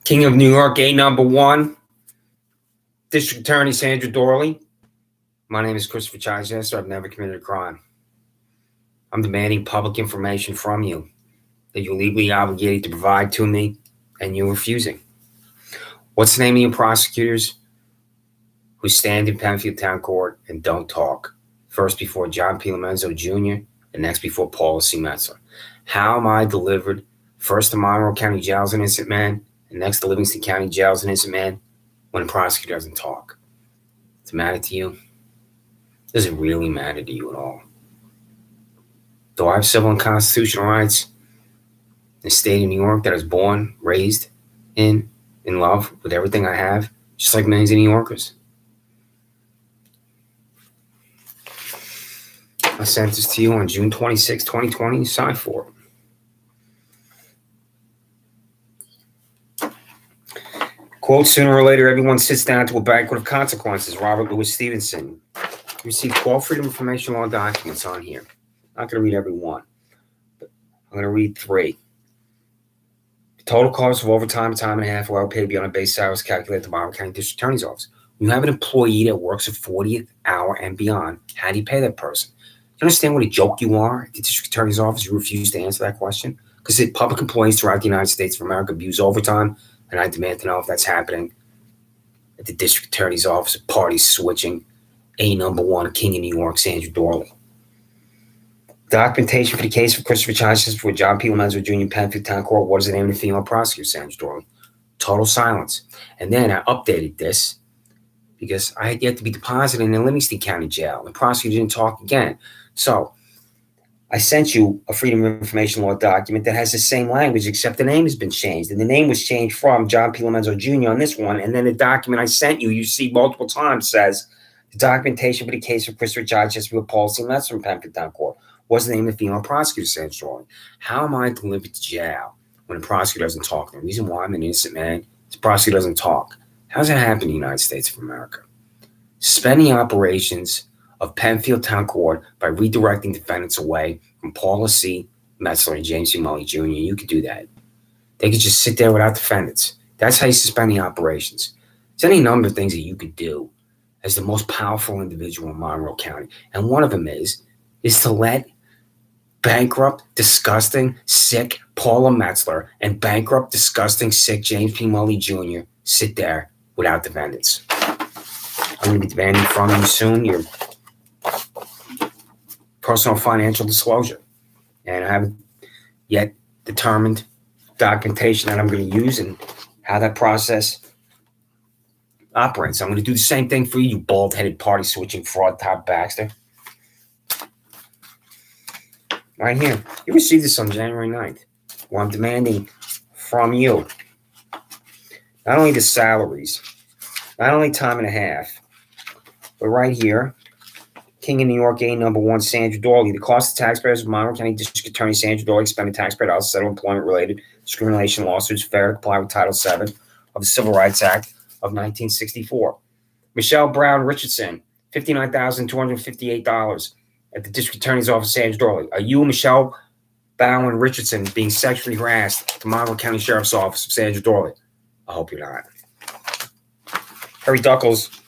King of New York, A number one, District Attorney Sandra Doorley. My name is Christopher Chichester. I've never committed a crime. I'm demanding public information from you that you're legally obligated to provide to me, and you're refusing. What's the name of your prosecutors who stand in Penfield Town Court and don't talk? First before John P. Lomenzo Jr. and next before Paula C. Metzler. How am I delivered first to Monroe County Jail as an innocent man and next to Livingston County Jail as an innocent man when the prosecutor doesn't talk? Does it matter to you? Does it really matter to you at all? Do I have civil and constitutional rights in the state of New York that I was born, raised in love with everything I have, just like millions of New Yorkers? I sent this to you on June 26, 2020. You signed for it. Quote, sooner or later, everyone sits down to a banquet of consequences. Robert Louis Stevenson. You received 12 Freedom of Information Law documents on here. I'm not going to read every one, but I'm going to read 3. The total cost of overtime, time and a half, well paid beyond a base salary is calculated at the Monroe County District Attorney's Office. When you have an employee that works a 40th hour and beyond, how do you pay that person? You understand what a joke you are at the District Attorney's Office? You refuse to answer that question? Because the public employees throughout the United States of America abuse overtime, and I demand to know if that's happening at the District Attorney's Office, party switching, A number one, King of New York, Sandra Doorley. Documentation for the case of Christopher Chichester for John P. Lomenzo Jr. Penfield Town Court. What is the name of the female prosecutor, Sandra Doorley? Total silence. And then I updated this because I had yet to be deposited in the Livingston County Jail. The prosecutor didn't talk again. So I sent you a Freedom of Information Law document that has the same language, except the name has been changed. And the name was changed from John P. Lomenzo Jr. on this one. And then the document I sent you, you see multiple times, says the documentation for the case of Christopher Chichester with Paula C. Metzler from Penfield Town Court. What's the name of the female prosecutor, Sandra Doorley? How am I delivered to jail when the prosecutor doesn't talk? The reason why I'm an innocent man is the prosecutor doesn't talk. How does that happen in the United States of America? Suspending operations of Penfield Town Court by redirecting defendants away from Paula C. Metzler and James C. Mully Jr. You could do that. They could just sit there without defendants. That's how you suspend the operations. There's any number of things that you could do as the most powerful individual in Monroe County. And one of them is to let bankrupt, disgusting, sick Paula Metzler and bankrupt, disgusting, sick James P. Mully Jr. sit there without defendants. I'm going to be demanding from you soon your personal financial disclosure. And I haven't yet determined documentation that I'm going to use and how that process operates. I'm going to do the same thing for you, you bald-headed party-switching fraud top Baxter. Right here. You received this on January 9th. Well, I'm demanding from you not only the salaries, not only time and a half, but right here, King of New York, A number one, Sandra Doorley. The cost of taxpayers of Monroe County District Attorney Sandra Doorley expended taxpayer dollars to settle employment-related discrimination lawsuits fair to comply with Title VII of the Civil Rights Act of 1964. Michelle Brown Richardson, $59,258 at the District Attorney's Office, Sandra Doorley. Are you, Michelle Brown Richardson, being sexually harassed at the Monroe County Sheriff's Office of Sandra Doorley? I hope you're not. Perry Duckles,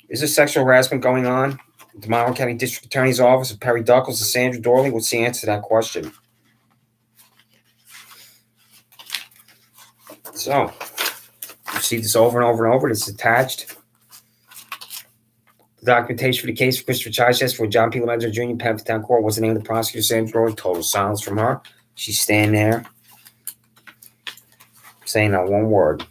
is there sexual harassment going on at the Monroe County District Attorney's Office of Perry Duckles and Sandra Doorley? What's the answer to that question? So, you see this over and over and over. It's attached. The documentation for the case of Christopher Chichester for John P. Lomenzo Jr. Penfield Town Court. What's the name of the prosecutor, Sandra Doorley? Total silence from her. She's standing there saying not one word.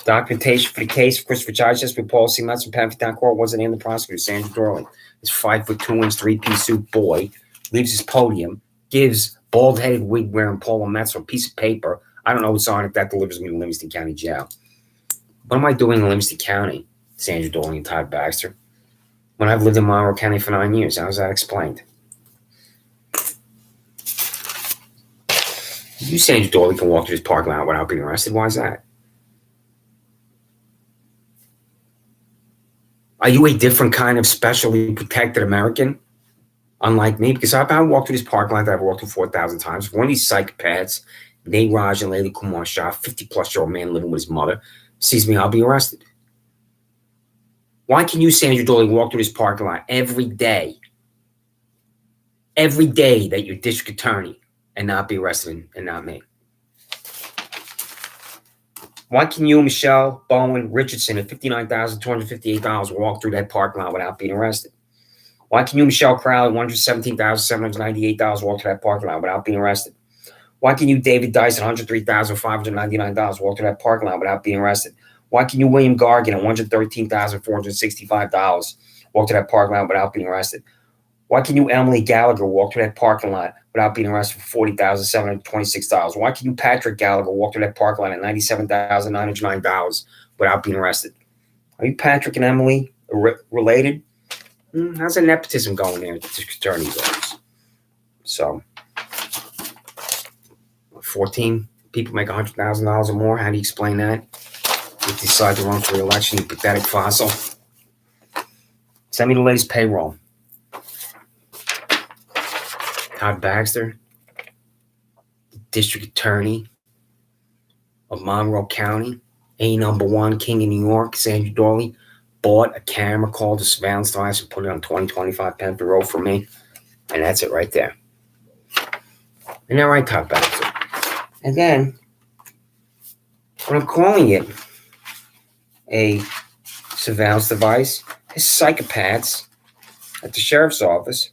Documentation for the case of Christopher Chichester with Paula C. Metzler from Penfield Town Court. What's the name of the prosecutor, Sandra Doorley? This 5'2", 3-piece suit boy leaves his podium, gives bald-headed wig-wearing Paula Metzler a piece of paper. I don't know what's on it. That delivers me to Livingston County Jail. What am I doing in Livingston County, Sandra Doorley and Todd Baxter, when I've lived in Monroe County for 9 years? How is that explained? You, Sandra Doorley, can walk through this parking lot without being arrested. Why is that? Are you a different kind of specially protected American, unlike me? Because I've walked through this parking lot that I've walked through 4,000 times. If one of these psychopaths Nate Raj and Layla Kumar Shah, 50-plus-year-old man living with his mother, sees me, I'll be arrested. Why can you, Sandra Doorley, walk through this parking lot every day that you're district attorney and not be arrested and not me? Why can you, Michelle Bowen Richardson, at $59,258 walk through that parking lot without being arrested? Why can you, Michelle Crowley, $117,798 walk through that parking lot without being arrested? Why can you, David Dyson, $103,599 walk through that parking lot without being arrested? Why can you, William Gargan, at $113,465 walk through that parking lot without being arrested? Why can you, Emily Gallagher, walk through that parking lot without being arrested for $40,726? Why can you, Patrick Gallagher, walk through that parking lot at $97,909 without being arrested? Are you Patrick and Emily related? How's the nepotism going there at the district attorney's office? So, 14 people make $100,000 or more. How do you explain that? If you decide to run for re-election, you pathetic fossil. Send me the latest payroll. Todd Baxter, the district attorney of Monroe County, #1 king in New York, Sandra Doorley, bought a camera called a surveillance device and put it on 2025 Penfield Road for me. And that's it right there. Isn't that right, Todd Baxter? And then, when I'm calling it a surveillance device, his psychopaths at the sheriff's office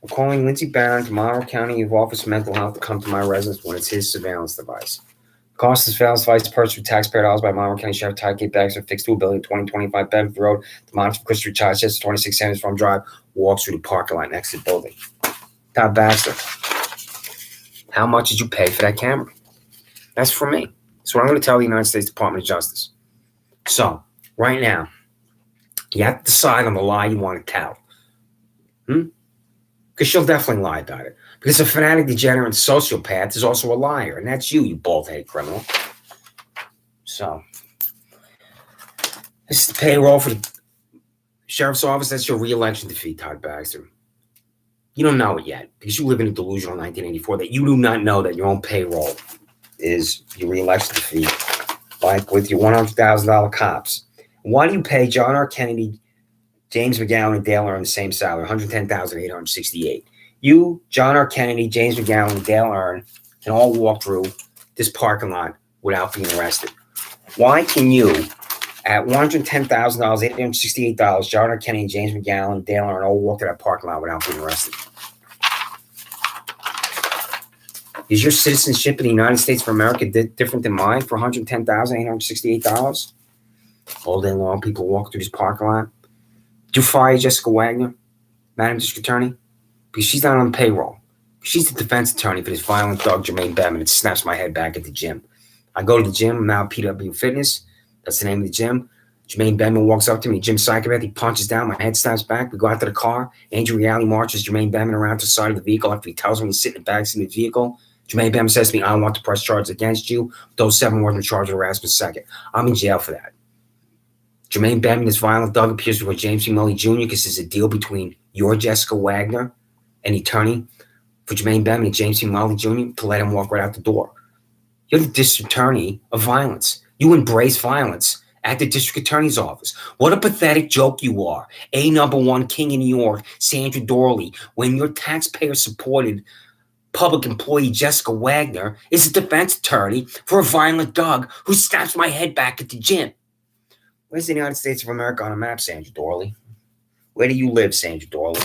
are calling Lindsey Barron to Monroe County Office of Mental Health to come to my residence when it's his surveillance device. The cost of the surveillance device purchased with taxpayer dollars by Monroe County Sheriff Todd K. Baxter, fixed to a building, 2025 Benford Road, the monitor for Christopher Chichester, 26 Sanders Farm Drive, walks through the parking lot next to the building. Todd Baxter, how much did you pay for that camera? That's for me. That's what I'm going to tell the United States Department of Justice. So, right now, you have to decide on the lie you want to tell. Because she'll definitely lie about it. Because a fanatic, degenerate, and sociopath is also a liar. And that's you bald-headed criminal. So, this is the payroll for the sheriff's office. That's your re-election defeat, Todd Baxter. You don't know it yet. Because you live in a delusional 1984 that you do not know that your own payroll is your re-election defeat. Like with your $100,000 cops. Why do you pay John R. Kennedy, James McGowan, and Dale Earn the same salary, $110,868? You, John R. Kennedy, James McGowan, and Dale Earn can all walk through this parking lot without being arrested. Why can you, at $110,000, $868, John R. Kennedy, James McGowan, and Dale Earn all walk through that parking lot without being arrested? Is your citizenship in the United States of America different than mine for $110,868? All day long, people walk through this parking lot. Did you fire Jessica Wagner, Madam District Attorney? Because she's not on payroll. She's the defense attorney for this violent thug, Jermaine Bettman, that snaps my head back at the gym. I go to the gym, I'm now PW Fitness. That's the name of the gym. Jermaine Bettman walks up to me, Jim Psychopath. He punches down, my head snaps back. We go out to the car. Andrew Reale marches Jermaine Bettman around to the side of the vehicle after he tells me to sit in the backseat of the vehicle. Jermaine Bettman says to me, I want to press charges against you. Those 7 words in charge of harassment second. I'm in jail for that. Jermaine Bettman, this violent thug, appears before James C. Mully Jr. because there's a deal between your Jessica Wagner, an attorney for Jermaine Bettman, and James C. Mully Jr. to let him walk right out the door. You're the district attorney of violence. You embrace violence at the district attorney's office. What a pathetic joke you are. #1 king in New York, Sandra Doorley, when your taxpayer-supported public employee Jessica Wagner is a defense attorney for a violent dog who snaps my head back at the gym. Where's the United States of America on a map, Sandra Doorley? Where do you live, Sandra Doorley?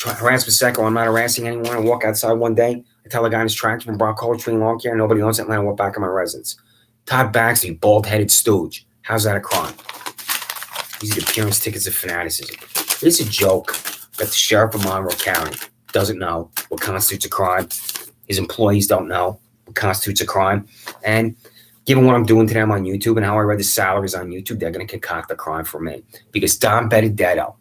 Harassment second, I'm not harassing anyone. I walk outside one day, I tell a guy in his tractor from Brock Culture Tree Lawn Care, nobody owns it, and I walk back in my residence. Todd Baxter, you bald-headed stooge. How's that a crime? These are the appearance tickets of fanaticism. It's a joke that the sheriff of Monroe County doesn't know what constitutes a crime. His employees don't know what constitutes a crime. And given what I'm doing to them on YouTube and how I read the salaries on YouTube, they're going to concoct a crime for me. Because Don Benedetto,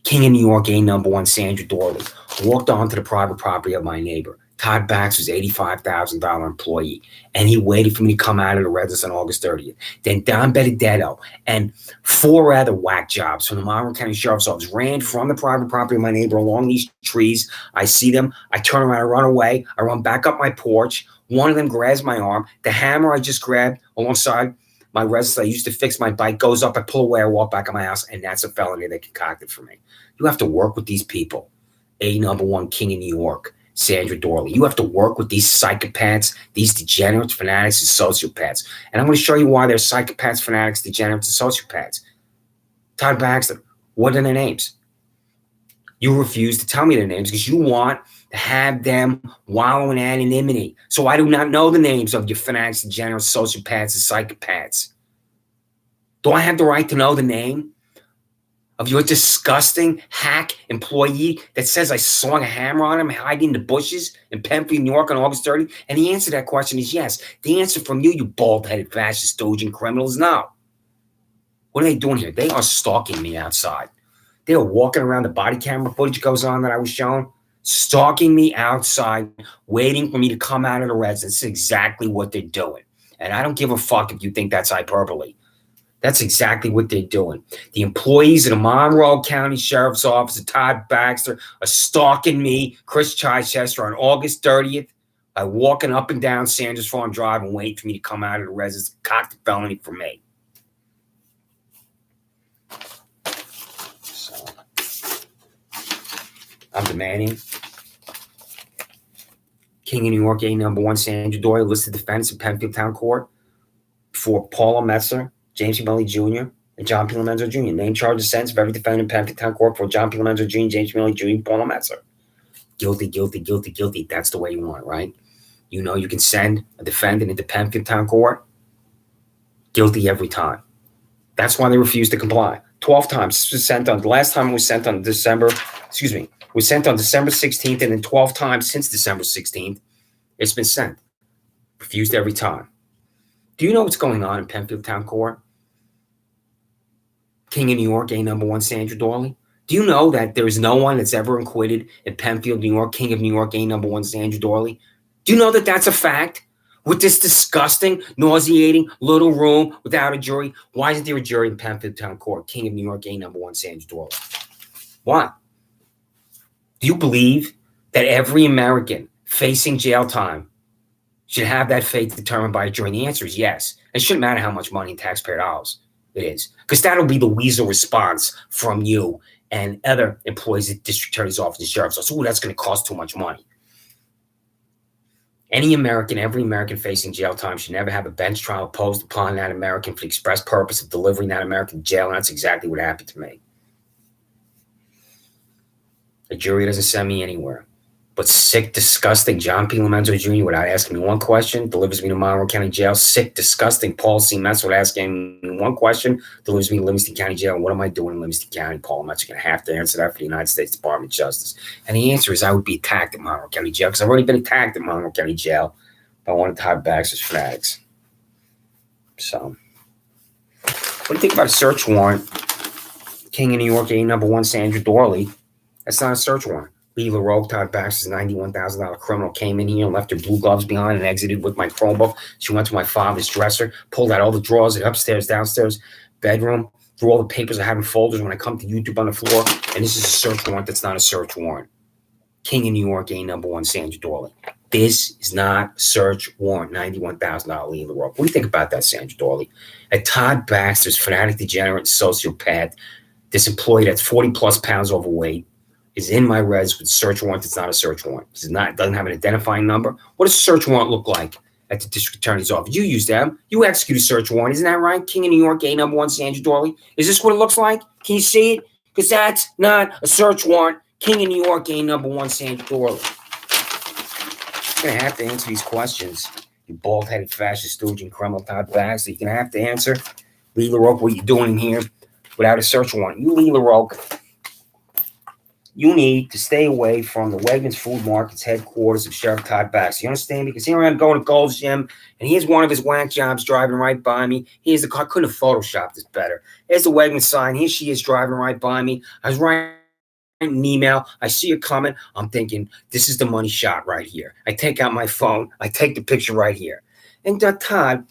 king of New York, #1 Sandra Doorley, walked onto the private property of my neighbor, Todd Bax was $85,000 employee, and he waited for me to come out of the residence on August 30th. Then Don Benedetto and 4 other whack jobs from the Monroe County Sheriff's Office ran from the private property of my neighbor along these trees. I see them. I turn around. I run away. I run back up my porch. One of them grabs my arm. The hammer I just grabbed alongside my residence I used to fix my bike goes up. I pull away. I walk back in my house, and that's a felony they concocted for me. You have to work with these people. #1 king in New York, Sandra Doorley. You have to work with these psychopaths, these degenerates, fanatics, and sociopaths. And I'm going to show you why they're psychopaths, fanatics, degenerates, and sociopaths. Todd Baxter, what are their names? You refuse to tell me their names because you want to have them wallow in anonymity. So I do not know the names of your fanatics, degenerates, sociopaths, and psychopaths. Do I have the right to know the name of your disgusting hack employee that says I slung a hammer on him hiding in the bushes in Penfield, New York on August 30th? And the answer to that question is yes. The answer from you, you bald-headed fascist stooge and criminal, is no. What are they doing here? They are stalking me outside. They are walking around. The body camera footage goes on that I was shown, stalking me outside, waiting for me to come out of the residence. That's exactly what they're doing. And I don't give a fuck if you think that's hyperbole. That's exactly what they're doing. The employees of the Monroe County Sheriff's Office of Todd Baxter are stalking me, Chris Chichester, on August 30th by walking up and down Sanders Farm Drive and waiting for me to come out of the residence. Cocked a felony for me. So, I'm demanding King of New York, #1 Sandra Doyle, listed defendants in Penfield Town Court for Paula Metzler, James P. Milley Jr., and John P. Lomenzo Jr. Name, charges, sentence of every defendant in Penfield Town Court for John P. Lomenzo Jr., James P. Milley Jr., and Paula Metzler. Guilty, guilty, guilty, guilty. That's the way you want it, right? You know you can send a defendant into Penfield Town Court. Guilty every time. That's why they refuse to comply. 12 times. This was sent on, the last time it was sent on December 16th, and then 12 times since December 16th, it's been sent. Refused every time. Do you know what's going on in Penfield Town Court? King of New York, #1 Sandra Doorley. Do you know that there is no one that's ever acquitted in Penfield, New York, King of New York, #1 Sandra Doorley? Do you know that that's a fact? With this disgusting, nauseating little room without a jury, why isn't there a jury in Penfield Town Court? King of New York, #1 Sandra Doorley. Why? Do you believe that every American facing jail time should have that fate determined by a jury? And the answer is yes. It shouldn't matter how much money in taxpayer dollars it is, because that'll be the weasel response from you and other employees at district attorney's office and sheriff's office. Oh, that's going to cost too much money. Any American, every American facing jail time should never have a bench trial imposed upon that American for the express purpose of delivering that American to jail. And that's exactly what happened to me. The jury doesn't send me anywhere. But sick, disgusting John P. Lomenzo Jr., without asking me one question, delivers me to Monroe County Jail. Sick, disgusting Paul C. Metz, without asking me one question, delivers me to Livingston County Jail. What am I doing in Livingston County? Paul Metz, you're going to have to answer that for the United States Department of Justice. And the answer is I would be attacked at Monroe County Jail, because I've already been attacked at Monroe County Jail by one of Todd Baxter's fanatics. So, what do you think about a search warrant? King of New York, #1 Sandra Doorley. That's not a search warrant. Lee LaRoque, Todd Baxter's $91,000 criminal, came in here and left her blue gloves behind and exited with my Chromebook. She went to my father's dresser, pulled out all the drawers, the upstairs, downstairs, bedroom, threw all the papers I have in folders when I come to YouTube on the floor. And this is a search warrant that's not a search warrant. King of New York, #1 Sandra Doorley. This is not a search warrant. $91,000 Lee LaRoque. What do you think about that, Sandra Doorley? At Todd Baxter's fanatic, degenerate, sociopath, this employee that's 40 plus pounds overweight, is in my res with a search warrant. It's not a search warrant. It doesn't have an identifying number. What does a search warrant look like at the district attorney's office? You use them. You execute a search warrant. Isn't that right? King of New York, #1 Sandra Doorley. Is this what it looks like? Can you see it? Because that's not a search warrant. King of New York, #1 Sandra Doorley. You're going to have to answer these questions. You bald-headed fascist stooge and criminal Todd Baxter. You're going to have to answer. Lee LaRoque, what you doing in here without a search warrant? You, Lee LaRoque, you need to stay away from the Wegmans Food Market's headquarters of Sheriff Todd Baxter. You understand? Because here I am going to Gold's Gym, and here's one of his whack jobs driving right by me. Here's the car. I couldn't have photoshopped this better. There's the Wegmans sign. Here she is driving right by me. I was right an email. I see it coming. I'm thinking, this is the money shot right here. I take out my phone. I take the picture right here. And Todd,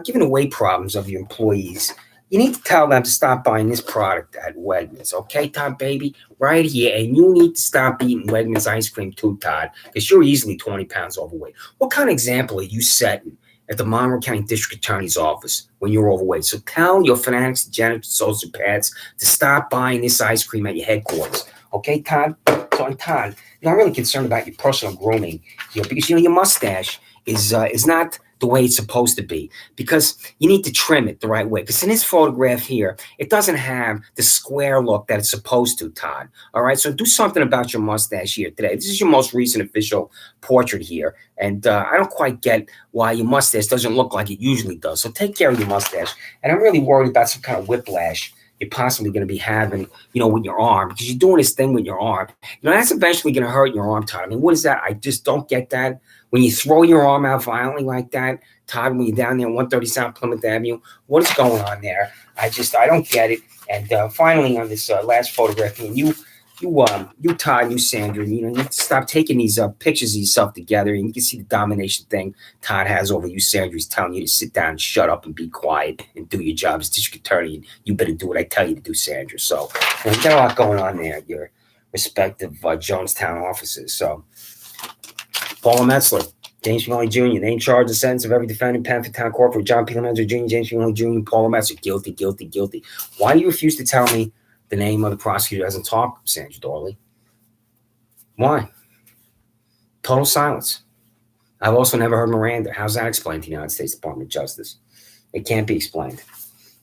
given the weight problems of your employees, you need to tell them to stop buying this product at Wegmans, okay, Todd, baby? Right here. And you need to stop eating Wegmans ice cream too, Todd, because you're easily 20 pounds overweight. What kind of example are you setting at the Monroe County District Attorney's Office when you're overweight? So tell your fanatics, degenerates, sociopaths to stop buying this ice cream at your headquarters. Okay, Todd? So, Todd, I'm really concerned about your personal grooming here because, your mustache is not the way it's supposed to be, because you need to trim it the right way. Because in this photograph here, it doesn't have the square look that it's supposed to, Todd. All right, so do something about your mustache here today. This is your most recent official portrait here, and I don't quite get why your mustache doesn't look like it usually does. So take care of your mustache. And I'm really worried about some kind of whiplash you're possibly going to be having, with your arm, because you're doing this thing with your arm. That's eventually going to hurt your arm, Todd. I mean, what is that? I just don't get that. When you throw your arm out violently like that, Todd, when you're down there on 130 South Plymouth Avenue, what is going on there? I don't get it. And finally, on this last photograph, you, Todd, you, Sandra, you need to stop taking these pictures of yourself together. And you can see the domination thing Todd has over you, Sandra. He's telling you to sit down and shut up and be quiet and do your job as district attorney. And you better do what I tell you to do, Sandra. So you got a lot going on there at your respective Jonestown offices. So Paula Metzler, James McNally Jr., name, charge, and sentence of every defendant, Penfield Town Court for John P. Lomenzo Jr., James McNally Jr., Paula Metzler, guilty, guilty, guilty. Why do you refuse to tell me the name of the prosecutor doesn't talk, Sandra Doorley? Why? Total silence. I've also never heard Miranda. How's that explained to the United States Department of Justice? It can't be explained.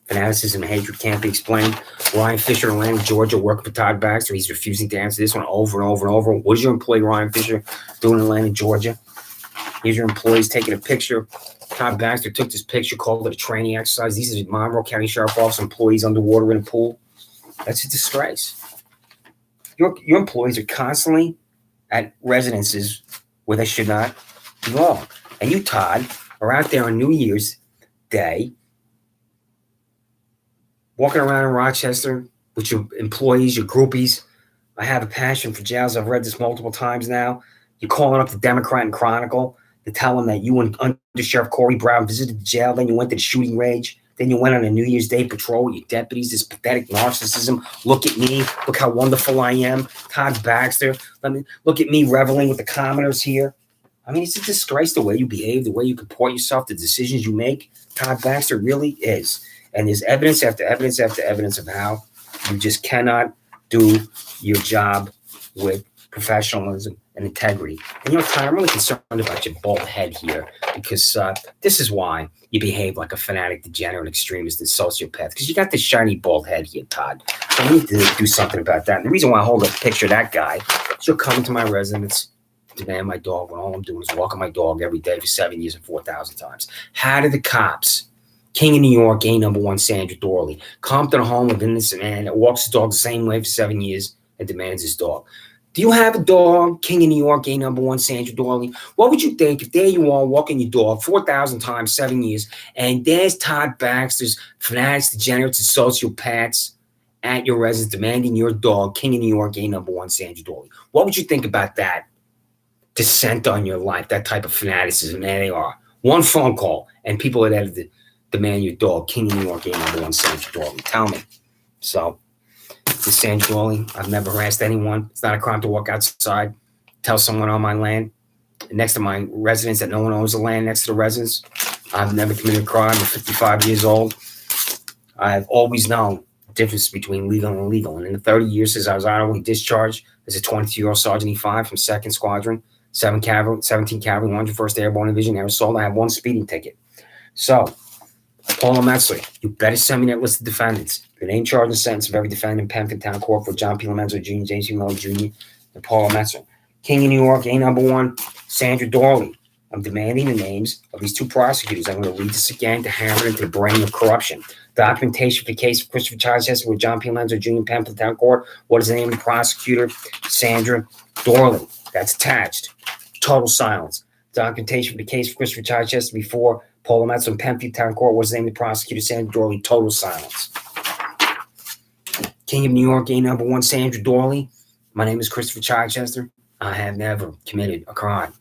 Fanaticism and hatred can't be explained. Ryan Fisher, Atlanta, Georgia, working for Todd Baxter. He's refusing to answer this one over and over and over. What is your employee, Ryan Fisher, doing in Atlanta, Georgia? Here's your employees taking a picture. Todd Baxter took this picture, called it a training exercise. These are the Monroe County Sheriff Office employees underwater in a pool. That's a disgrace. Your employees are constantly at residences where they should not belong. And you, Todd, are out there on New Year's Day walking around in Rochester with your employees, your groupies. I have a passion for jails. I've read this multiple times now. You're calling up the Democrat and Chronicle to tell them that you and Under Sheriff Corey Brown visited the jail. Then you went to the shooting range. Then you went on a New Year's Day patrol with your deputies. This pathetic narcissism. Look at me. Look how wonderful I am. Todd Baxter. Look at me reveling with the commoners here. I mean, it's a disgrace the way you behave, the way you comport yourself, the decisions you make. Todd Baxter really is. And there's evidence after evidence after evidence of how you just cannot do your job with professionalism and integrity. And Todd, I'm really concerned about your bald head here, because this is why you behave like a fanatic, degenerate, extremist, and sociopath, because you got this shiny bald head here, Todd. So we need to do something about that. And the reason why I hold up a picture of that guy is you'll come to my residence, demand my dog, when all I'm doing is walking my dog every day for 7 years and 4,000 times. How did the cops, King of New York, gay number one, Sandra Doorley, come to the home of an innocent man that walks his dog the same way for 7 years and demands his dog? Do you have a dog, King of New York, gay number one, Sandra Doorley? What would you think if there you are walking your dog 4,000 times, 7 years, and there's Todd Baxter's fanatics, degenerates, and sociopaths at your residence demanding your dog, King of New York, gay number one, Sandra Doorley? What would you think about that descent on your life, that type of fanaticism? There they are. One phone call, and people are there to demand your dog, King of New York, gay number one, Sandra Doorley. Tell me. So, this Sandra Doorley, I've never harassed anyone. It's not a crime to walk outside, tell someone on my land, next to my residence, that no one owns the land next to the residence. I've never committed a crime. I'm 55 years old. I've always known the difference between legal and illegal. And in the 30 years since I was honorably discharged as a 22-year-old Sergeant E5 from 2nd Squadron, 17 Cavalry, 101st Airborne Division, Air Assault, I have one speeding ticket. So, Paula Metzler, you better send me that list of defendants. The name, charge, and sentence of every defendant in Penfield Town Court for John P. Lomenzo Jr., James McNally Jr., and Paula Metzler. King of New York, A number one, Sandra Doorley. I'm demanding the names of these two prosecutors. I'm going to read this again to hammer into the brain of corruption. Documentation for the case of Christopher Chichester with John P. Lomenzo Jr. in Penfield Town Court. What is the name of the prosecutor? Sandra Doorley. That's attached. Total silence. Documentation for the case of Christopher Chichester before Paula Metzler in Penfield Town Court. What's the name of the prosecutor? Sandra Doorley. Total silence. King of New York, A number one, Sandra Doorley. My name is Christopher Chichester. I have never committed a crime.